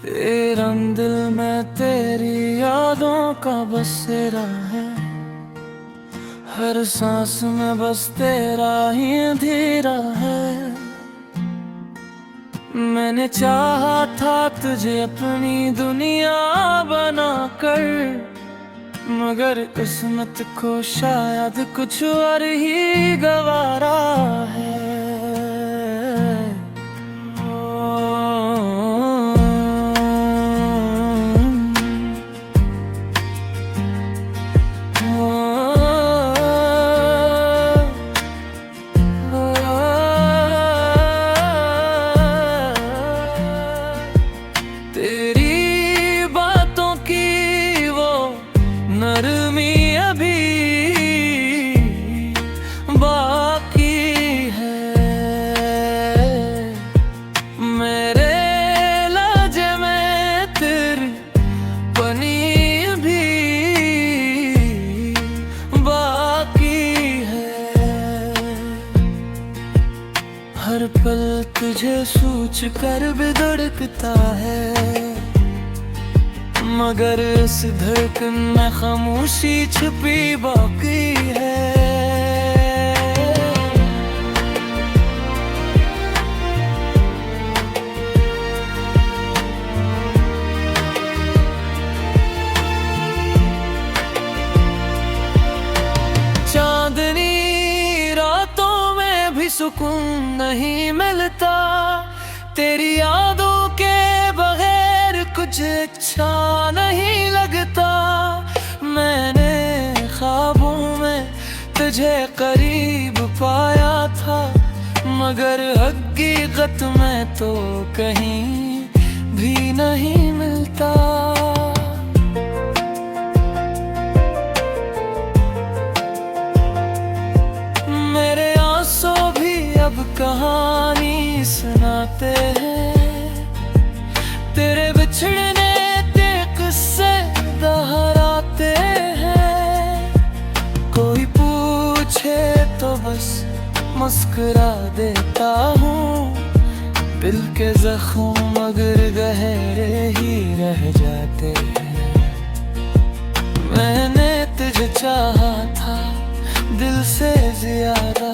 रंग दिल में तेरी यादों का बसेरा है। हर सांस में बस तेरा ही अंधेरा है। मैंने चाहा था तुझे अपनी दुनिया बना कर, मगर किस्मत को शायद कुछ और ही गवारा है। तेरी बातों की वो नरमी अभी बाकी है। मेरे लहजे में तेरी बनी भी बाकी है। हर पल तुझे सोच कर भी धड़कता है, मगर इस धड़कन में खामोशी छुपी बाकी है। चांदनी रातों में भी सुकून नहीं मिलता, तेरी यादों के बगैर कुछ अच्छा नहीं लगता। मैंने ख्वाबों में तुझे करीब पाया था, मगर हकीकत में तो कहीं भी नहीं मिलता। मेरे आंसू भी अब कहानी सुनाते हैं, तेरे बिछड़ने के किस्से दोहराते हैं। कोई पूछे तो बस मुस्कुरा देता हूँ, दिल के जख्म मगर गहरे ही रह जाते हैं। मैंने तुझे चाहा था दिल से ज्यादा,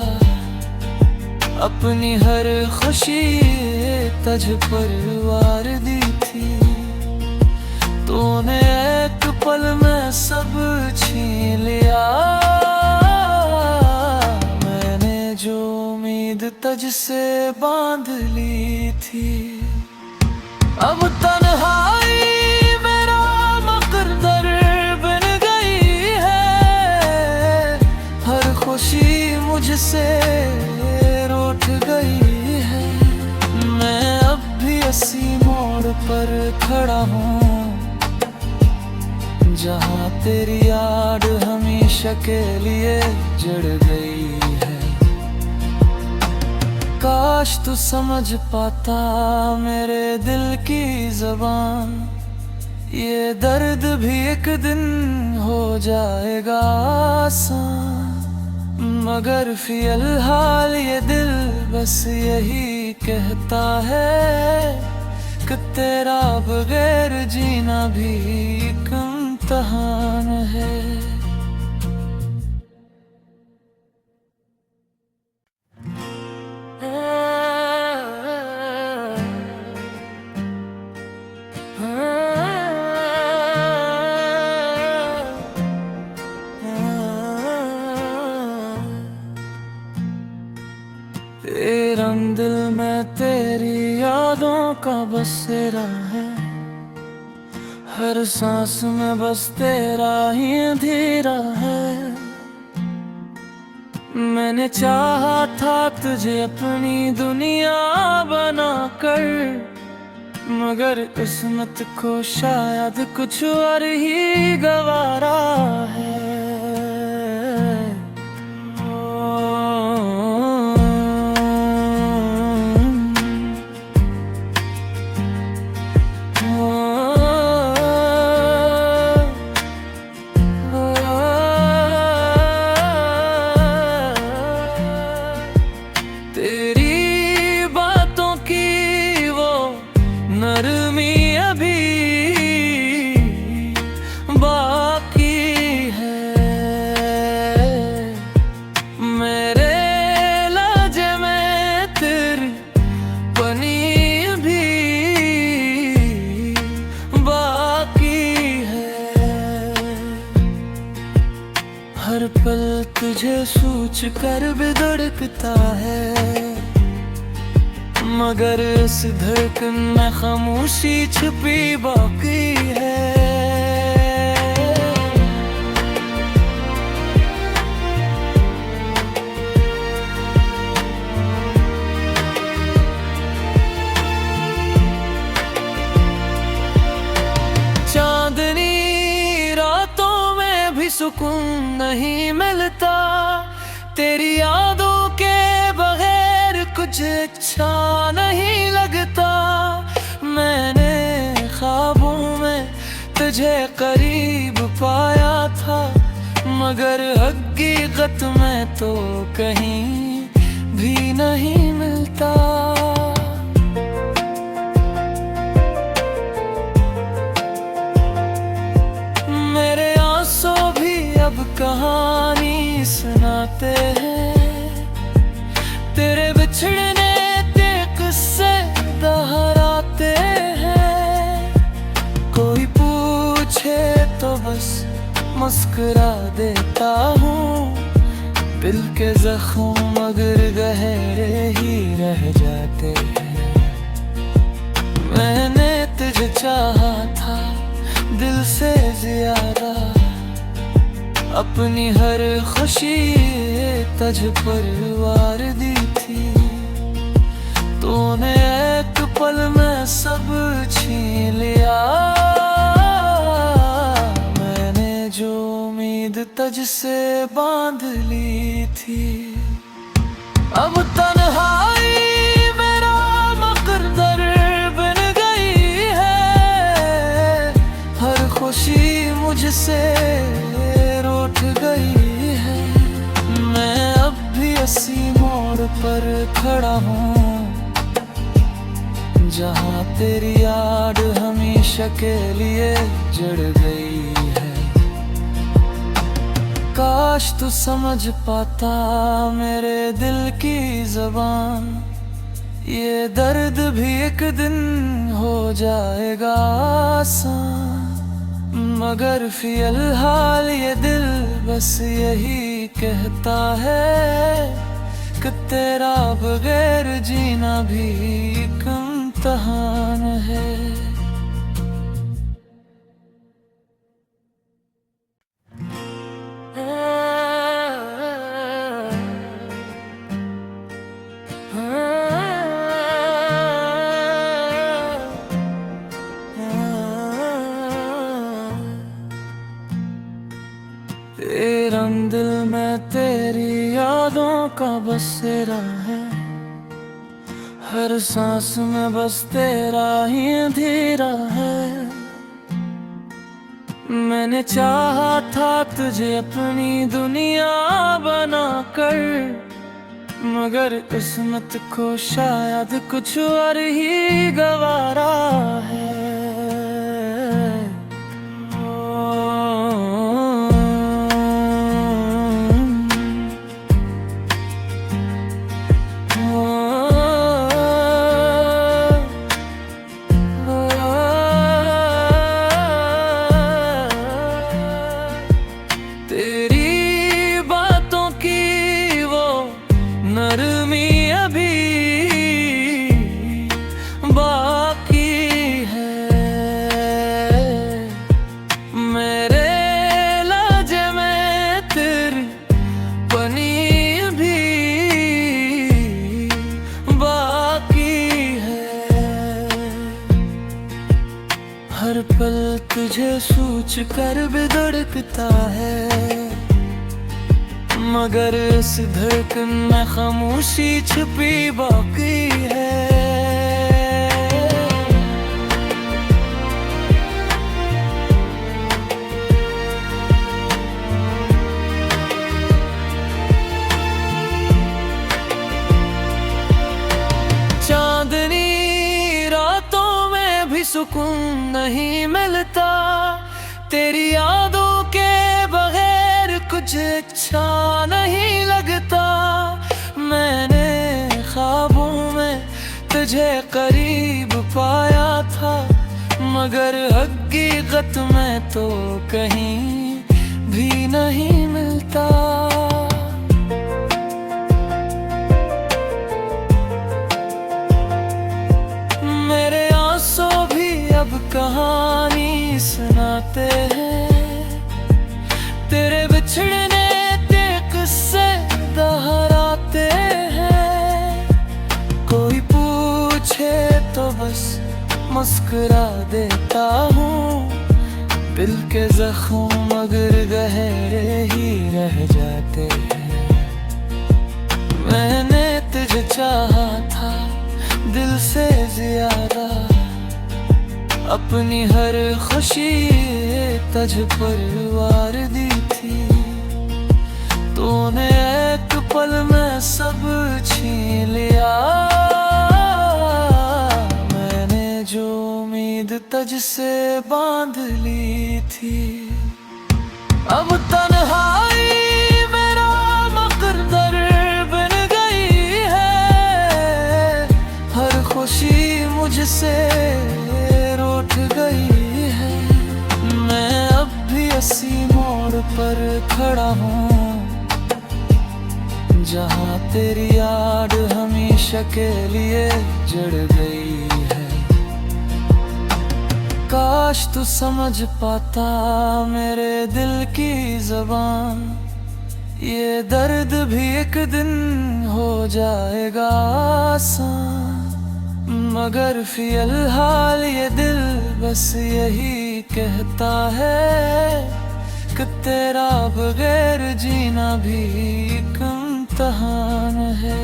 अपनी हर खुशी तुझ पर वार दी थी। तूने एक पल में सब छीन लिया, मैंने जो उम्मीद तुझसे बांध ली थी। अब तन्हाई मेरा मुकद्दर बन गई है, हर खुशी मुझसे रूठ गई है। मैं अब भी इसी मोड़ पर खड़ा हूँ, जहाँ तेरी याद हमेशा के लिए जड़ गई है। काश तू समझ पाता मेरे दिल की ज़बान, ये दर्द भी एक दिन हो जाएगा आसान। मगर फिलहाल ये दिल बस यही कहता है कि तेरा बगैर जीना भी एक इम्तिहान है। रंग दिल में तेरी यादों का बसेरा है। हर सांस में बस तेरा ही अंधेरा है। मैंने चाहा था तुझे अपनी दुनिया बना कर, मगर किस्मत को शायद कुछ और ही गवारा है। तेरी बातों की वो नरमी अभी तुझे सोच कर भी धड़कता है, मगर इस धड़कन में खामोशी छुपी बाकी है। चांदनी रातों में भी सुकून नहीं मिलता, तेरी यादों के बगैर कुछ अच्छा नहीं लगता। मैंने ख्वाबों में तुझे करीब पाया था, मगर हकीकत में तो कहीं भी नहीं मिलता। मेरे आंसू भी अब कहानी सुनाते हैं, तेरे बिछड़ने के किस्से दोहराते हैं। कोई पूछे तो बस मुस्कुरा देता हूँ, दिल के जख्म मगर गहरे ही रह जाते हैं। मैंने तुझे चाहा था दिल से ज्यादा, अपनी हर खुशी तुझ पर वार दी थी। तूने एक पल में सब छीन लिया, मैंने जो उम्मीद तुझसे बांध ली थी। अब तन्हाई मेरा मकद्दर बन गई है, हर खुशी मुझसे रूठ गई है। मैं अब भी इसी मोड़ पर खड़ा हूँ, जहाँ तेरी याद हमेशा के लिए जड़ गई है। काश तू समझ पाता मेरे दिल की ज़बान, ये दर्द भी एक दिन हो जाएगा आसान। मगर फिलहाल ये दिल बस यही कहता है कि तेरा बगैर जीना भी एक इम्तिहान है। तेरा दिल में तेरी यादों का बसेरा है, हर सांस में बस तेरा ही अंधेरा है। मैंने चाहा था तुझे अपनी दुनिया बना कर, मगर किस्मत को शायद कुछ और ही गवारा है। नरमी अभी बाकी है, मेरे लहजे में तेरी बनी अभी बाकी है। हर पल तुझे सोच कर भी धड़कता है, मगर इस धड़कन में खामोशी छुपी बाकी है। चांदनी रातों में भी सुकून नहीं मिलता, तेरी यादों के बगैर कुछ अच्छा नहीं लगता। मैंने ख्वाबों में तुझे करीब पाया था, मगर हकीकत में तो कहीं भी नहीं मिलता। सुनाते हैं। तेरे बिछड़ने के किस्से दोहराते हैं। कोई पूछे तो बस मुस्कुरा देता हूँ। दिल के जख्म मगर गहरे ही रह जाते हैं। मैंने तुझे चाहा था दिल से ज्यादा। अपनी हर खुशी तुझ पर वार दी थी। तूने एक पल में सब छीन लिया। मैंने जो उम्मीद तुझसे बांध ली थी। अब तन्हाई मेरा मकद्दर बन गई है। हर खुशी मुझसे रूठ गई है। मैं अब भी इसी मोड़ पर खड़ा हूँ जहाँ तेरी याद हमेशा के लिए जड़ गई है। काश तू समझ पाता मेरे दिल की ज़बान। ये दर्द भी एक दिन हो जाएगा आसान। मगर फिलहाल ये दिल बस यही कहता है कि तेरा बगैर जीना भी एक इम्तिहान है।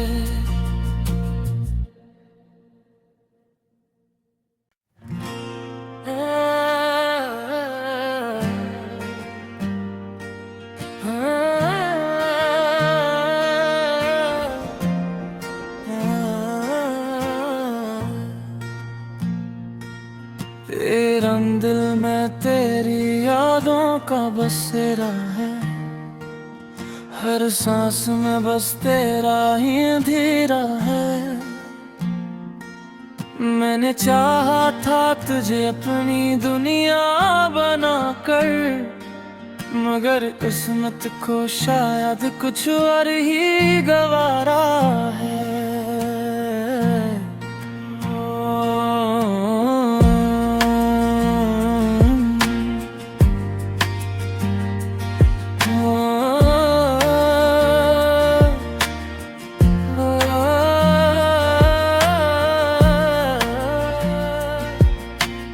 तेरा दिल में तेरी यादों का बसेरा है। हर सांस में बस तेरा ही अंधेरा है। मैंने चाहा था तुझे अपनी दुनिया बनाकर। मगर किस्मत को शायद कुछ और ही गवारा है।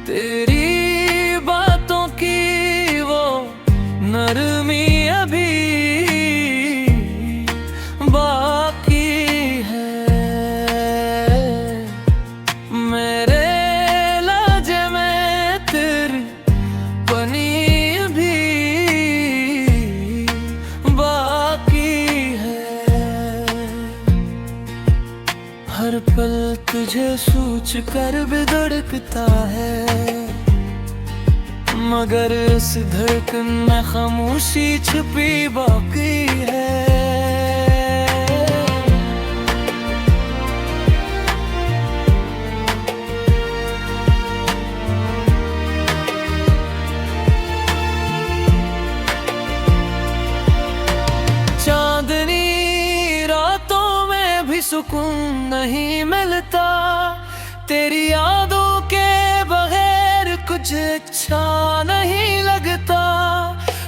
तेरी बातों की वो नरमी अभी बाकी है। मेरे लहजे में तेरी बनी भी बाकी है। हर पल तुझे सोच कर भी धड़कता है। मगर इस धड़कन में खामोशी छुपी बाकी है। चांदनी रातों में भी सुकून नहीं मिलता। तेरी यादों के बगैर कुछ अच्छा नहीं लगता।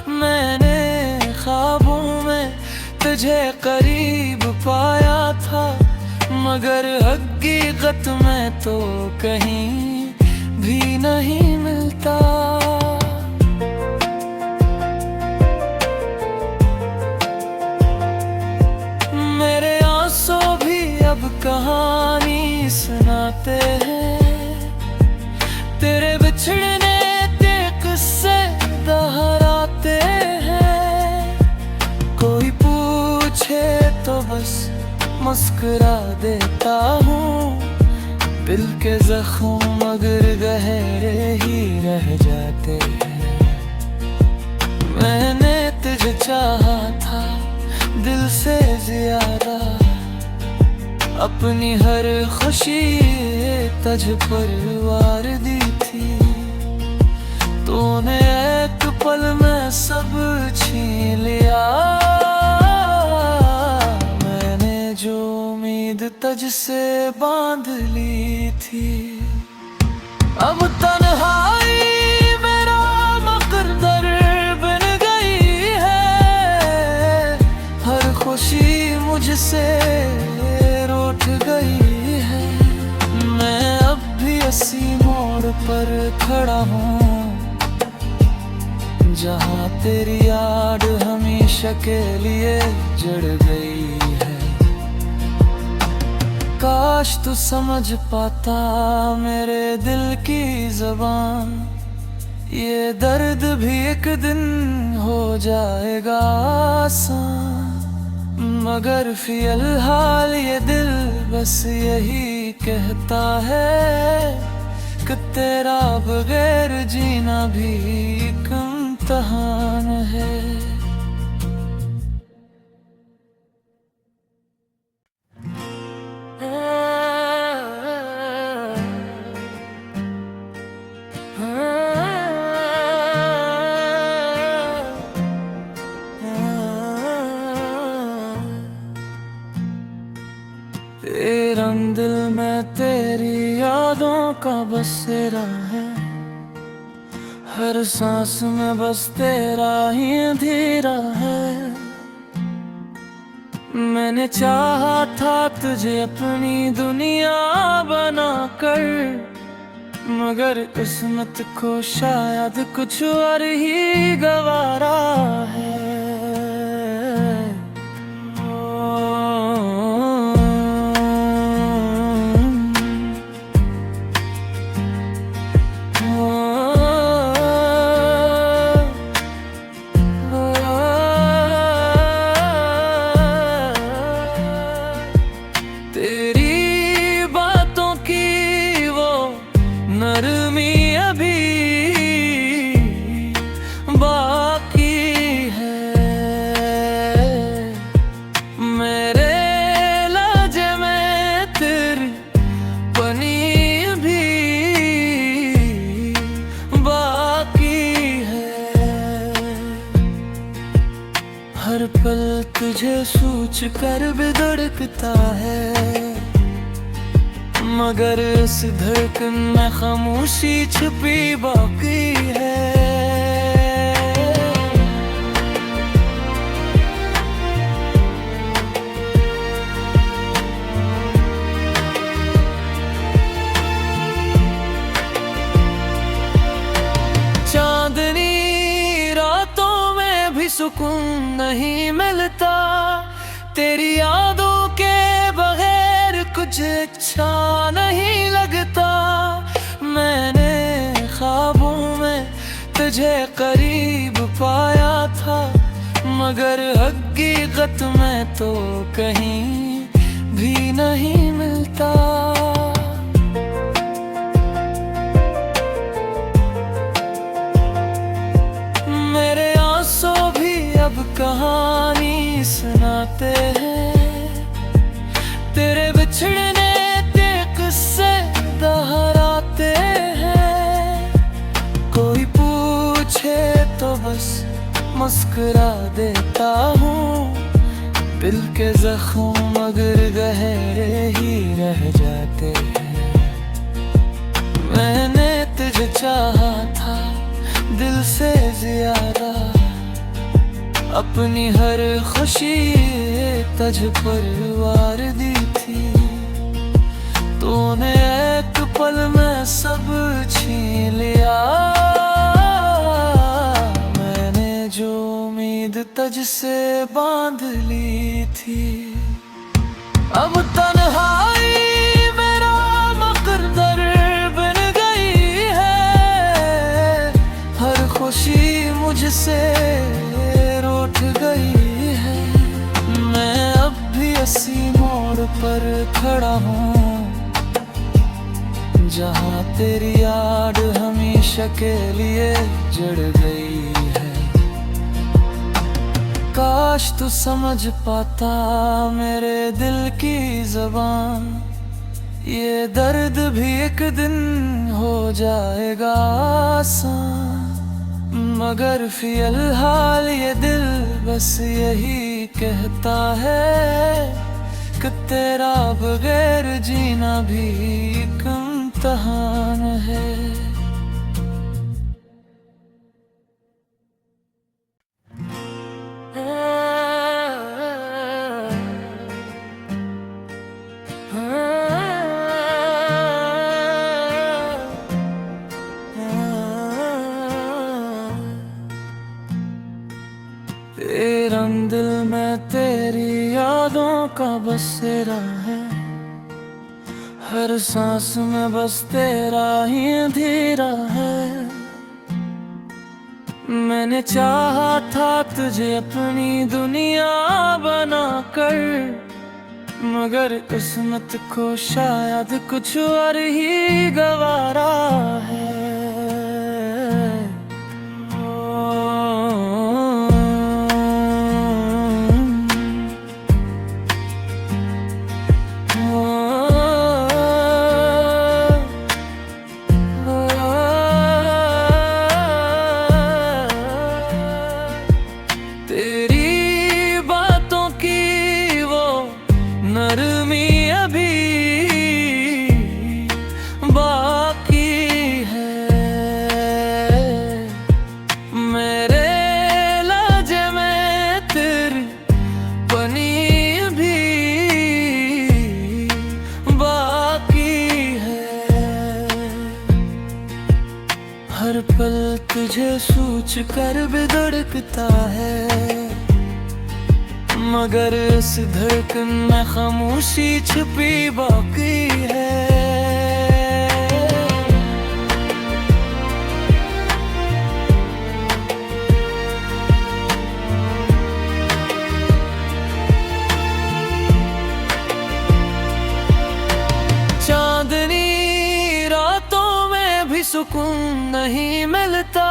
मैंने ख्वाबों में तुझे करीब पाया था। मगर हकीकत में तो कहीं भी नहीं मिलता। मेरे आंसू भी अब कहानी सुनाते हैं। तेरे बिछड़ने के किस्से दोहराते हैं। कोई पूछे तो बस मुस्कुरा देता हूँ। दिल के जख्म मगर गहरे ही रह जाते हैं। मैंने तुझे चाहा था दिल से ज्यादा। अपनी हर खुशी तुझ पर वार दी थी। तूने एक पल में सब छीन लिया। मैंने जो उम्मीद तुझसे बांध ली थी। अब तन्हाई मेरा खड़ा हूँ, जहाँ तेरी याद हमेशा के लिए जड़ गई है। काश तू समझ पाता मेरे दिल की ज़बान, ये दर्द भी एक दिन हो जाएगा आसान। मगर फिलहाल ये दिल बस यही कहता है कि तेरा बगैर जीना भी एक इम्तिहान है। तेरा दिल में तेरी यादों का बसेरा है, हर सांस में बस तेरा ही अंधेरा है। मैंने चाहा था तुझे अपनी दुनिया बना कर, मगर किस्मत को शायद कुछ और ही गवारा है। तेरी बातों की वो नरमी अभी बाकी है, मेरे लहजे में तेरी बनी भी बाकी है। हर पल तुझे सोच कर भी धड़कता है, मगर इस धड़कन में खामोशी छुपी बाकी है। चांदनी रातों में भी सुकून नहीं मिलता, तेरी यादों के बगैर कुछ अच्छा नहीं लगता। मैंने ख्वाबों में तुझे करीब पाया था, मगर हकीकत में तो कहीं भी नहीं मिलता। मेरे आंसू भी अब कहानी सुनाते हैं, तेरे बिछड़ने के किस्से दोहराते हैं। कोई पूछे तो बस मुस्कुरा देता हूँ, दिल के जख्म मगर गहरे ही रह जाते हैं। मैंने तुझे चाहा था दिल से ज्यादा, अपनी हर खुशी तुझ पर वार दी थी। तूने एक पल में सब छीन लिया, मैंने जो उम्मीद तुझसे बांध ली थी। अब तन्हाई मेरा मकद्दर बन गई है, हर खुशी मुझसे रूठ गई है। मैं अब भी इसी मोड़ पर खड़ा हूँ, जहाँ तेरी याद हमेशा के लिए जड़ गई है। काश तू समझ पाता मेरे दिल की ज़बान, ये दर्द भी एक दिन हो जाएगा आसान। मगर फिलहाल ये दिल बस यही कहता है कि तेरा बगैर जीना भी एक इम्तिहान है। दिल में तेरी यादों का बसेरा है। हर सांस में बस तेरा ही अंधेरा है। मैंने चाहा था तुझे अपनी दुनिया बना कर, मगर किस्मत को शायद कुछ और ही गवारा है। तेरी बातों की वो नरमी अभी बाकी है। मेरे लहजे में तेरी बनी भी बाकी है। हर पल तुझे सोच कर भी धड़कता है, मगर इस धड़कन में खामोशी छुपी बाकी है। चांदनी रातों में भी सुकून नहीं मिलता,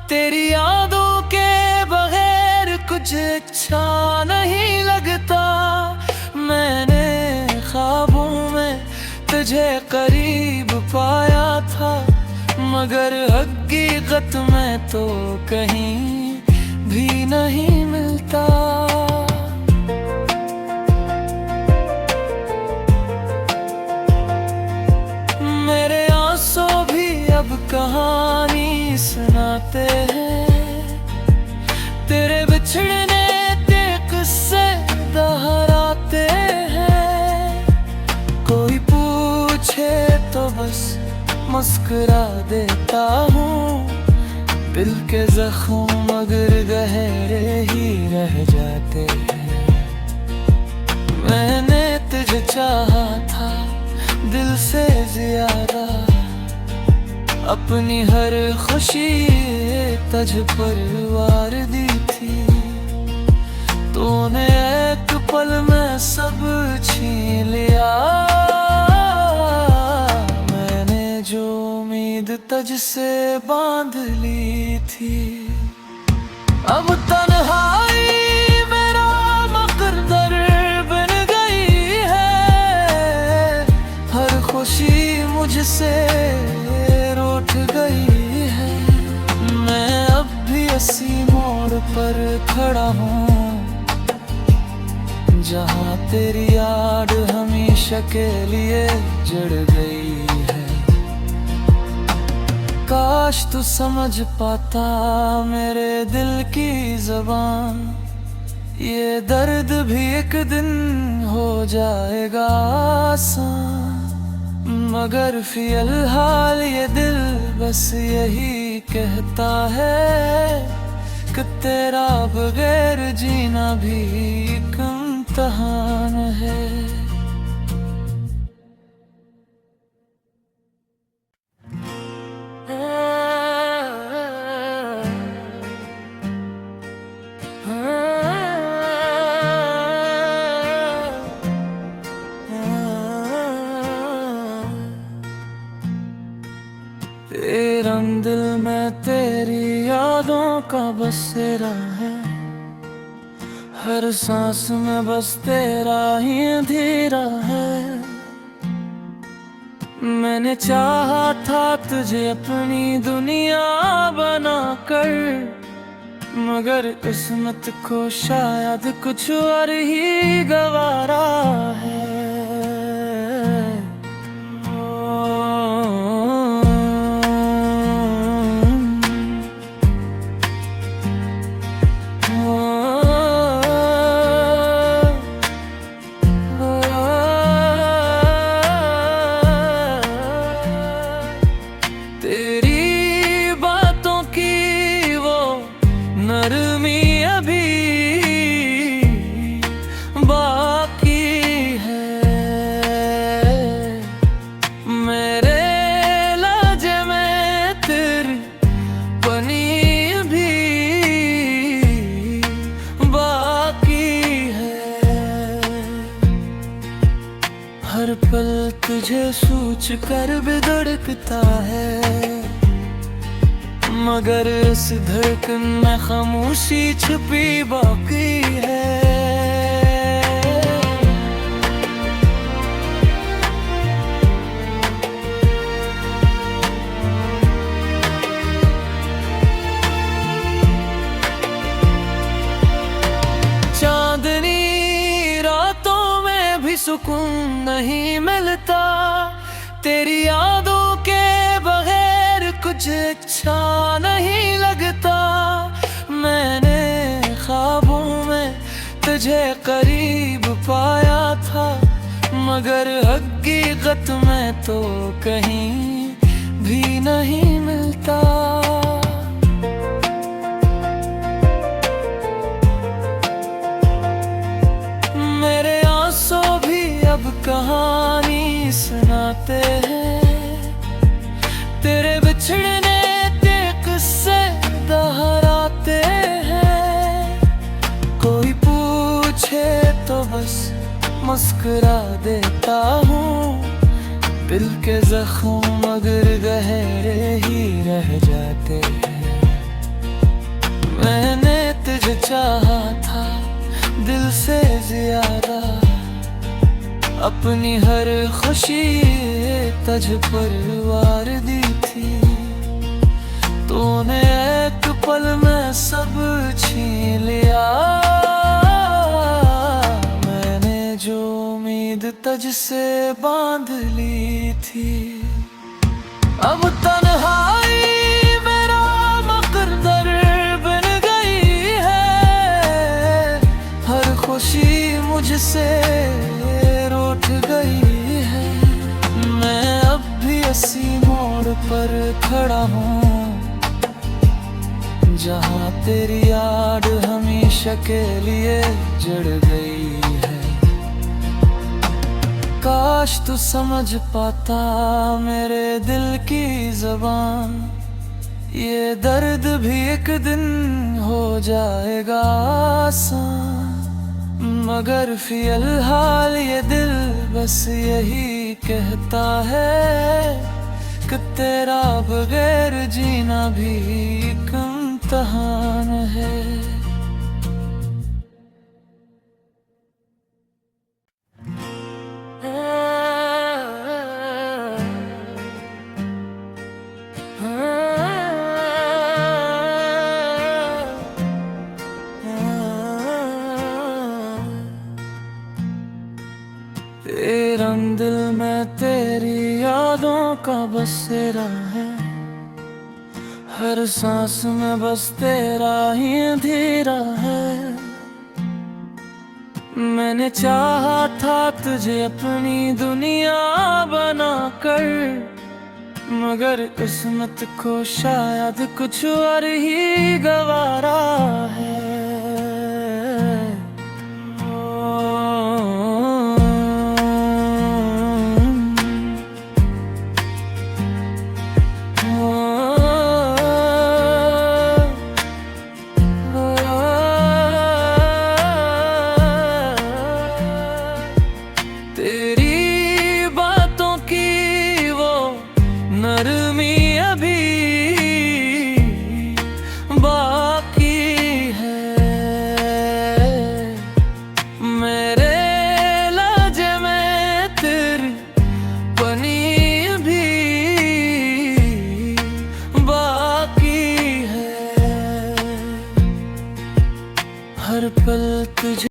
तेरी यादों के बगैर कुछ अच्छा नहीं लगता। मैंने ख्वाबों में तुझे करीब पाया था, मगर हकीकत में तो कहीं भी नहीं मिलता। मेरे आंसू भी अब कहानी सुनाते हैं, तेरे बिछड़ने के किस्से दोहराते हैं। कोई पूछे तो बस मुस्कुरा देता हूँ, दिल के जख्म मगर गहरे ही रह जाते हैं। मैंने तुझे चाहा था दिल से ज्यादा, अपनी हर खुशी तुझ पर वार दी थी। तूने एक पल में सब छीन लिया, मैंने जो उम्मीद तुझसे बांध ली थी। अब तन्हाई मेरा मकद्दर बन गई है, हर खुशी मुझसे रूठ गई है। मैं अब भी इसी मोड़ पर खड़ा हूँ, जहाँ तेरी याद हमेशा के लिए जड़ गई है। काश तू समझ पाता मेरे दिल की ज़बान, ये दर्द भी एक दिन हो जाएगा आसान। मगर फिलहाल ये दिल बस यही कहता है कि तेरा बगैर जीना भी एक इम्तिहान है। तेरा दिल में तेरी यादों का बसेरा है। हर सांस में बस तेरा ही अंधेरा है। मैंने चाहा था तुझे अपनी दुनिया बना कर, मगर किस्मत को शायद कुछ और ही गवारा है। तेरी बातों की वो नरमी अभी सोच कर भी धड़कता है, मगर इस धड़कन में खामोशी छुपी बाकी है। चांदनी रातों में भी सुकून नहीं मिलता, तेरी यादों के बगैर कुछ अच्छा नहीं लगता। मैंने ख्वाबों में तुझे करीब पाया था, मगर हकीकत में तो कहीं भी नहीं मिलता। मेरे आंसू भी अब कहानी सुनाते हैं, तेरे बिछड़ने के किस्से दोहराते हैं। कोई पूछे तो बस मुस्कुरा देता हूँ, दिल के जख्म मगर गहरे ही रह जाते हैं। मैंने तुझे चाहा था दिल से ज्यादा, अपनी हर खुशी तुझ पर वार दी थी। तूने एक पल में सब छीन लिया, मैंने जो उम्मीद तुझसे बांध ली थी। अब तन्हाई मेरा मकद्दर बन गई है, हर खुशी मुझसे रूठ गई है। मैं अब भी इसी मोड़ पर खड़ा हूँ, जहाँ तेरी याद हमेशा के लिए जड़ गई है। काश तू समझ पाता मेरे दिल की ज़बान, ये दर्द भी एक दिन हो जाएगा आसान। मगर फिलहाल ये दिल बस यही कहता है कि तेरा बगैर जीना भी एक इम्तिहान है। तेरा दिल में तेरी यादों का बसेरा है, हर सांस में बस तेरा ही अंधेरा है। मैंने चाहा था तुझे अपनी दुनिया बनाकर, मगर किस्मत को शायद कुछ और ही गवारा है।